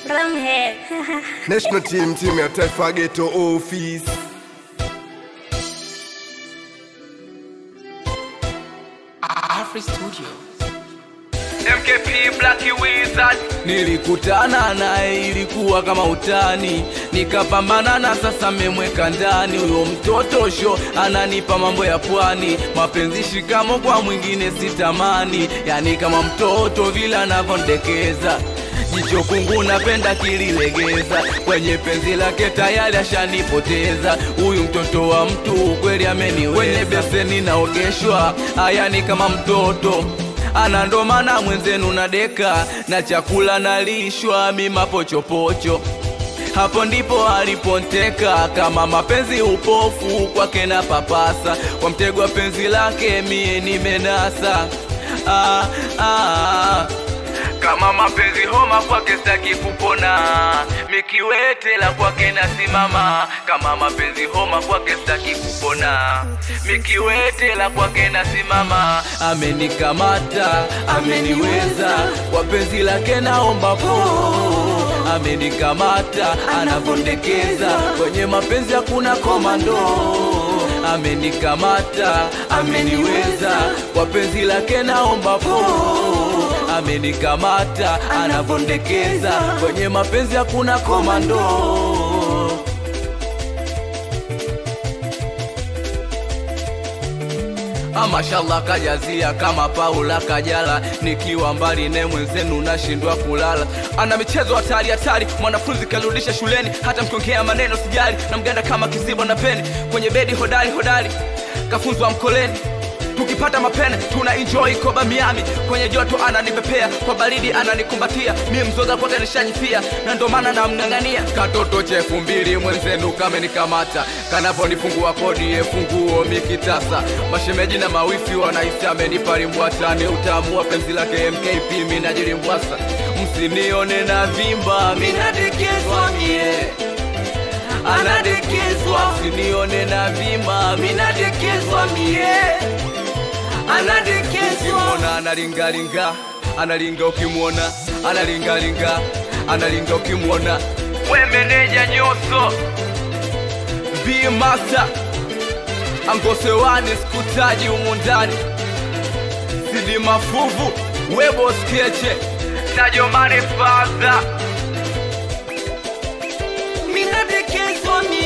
Ramhead. National team ya Taifa Ghetto Office. Afri Studio. MKP Black Wizard. Nilikutana naye ilikuwa kama utani, nikapambana na sasa memweka ndani. Huyo mtoto sho ananipa mambo ya pwani, mapenzi shikamo kwa mwingine sitamani. Yani kama mtoto vile anavondekeza, jicho kungu napenda kililegeza, kwenye penzi lake tayari ashanipoteza. Huyu mtoto wa mtu kweli ameniweza, kwenye beseni naogeshwa ayani kama mtoto. Anandomana mwenzenu na deka, na chakula nalishwa mima pochopocho. Hapo ndipo aliponteka, kama mapenzi upofu kwake na papasa. Kwa mtego wa penzi lake mie nimenasa. Kama mapenzi homa kwake sitaki kupona, mikiwete la kwake nasimama. Kama mapenzi homa kwake sitaki kupona, mikiwete la kwake nasimama. Amenikamata, ameniweza, kwa penzi lake naomba po. Amenikamata, anavondekeza, kwenye mapenzi hakuna komando. Amenikamata, ameniweza, kwa penzi lake naomba po. Amenikamata, anavondekeza, kwenye mapenzi hakuna komando. Mashallah kajazia kama Paula Kajala, nikiwa mbali ne mwenzenu nashindwa kulala. Ana michezo hatari hatari, mwanafunzi kaludisha shuleni, hata mkiongea maneno sijali, na mganda kama kizibo na peni, kwenye bedi hodari hodari, kafunzwa mkoleni. Tukipata mapene tuna enjoy koba Miami, kwenye joto ananipepea, kwa baridi ananikumbatia. Mimi mzoga kwake nishajifia, na ndo maana namngangania. Katoto chefu mbili mwenzenu kamenikamata, kanaponifungua kodi funguo mikitasa. Mashemeji na mawifi wanahisi amenipa limbwata, ni utamu wa penzi lake MKP mimi najilimbwasa. Msinione na vimba, mimi nadekezwa mie, anadekezwa. Msinione na vimba, mimi nadekezwa mie, anadekezwa. Ukimwona analingalinga, analinga ukimwona, analingalinga, analinga ukimwona. We meneja Nyoso B-Master Angosewani sikutaji umundani, Sidi Mafuvu Webo Skeche Najomane Faza. Minadekezwa mie.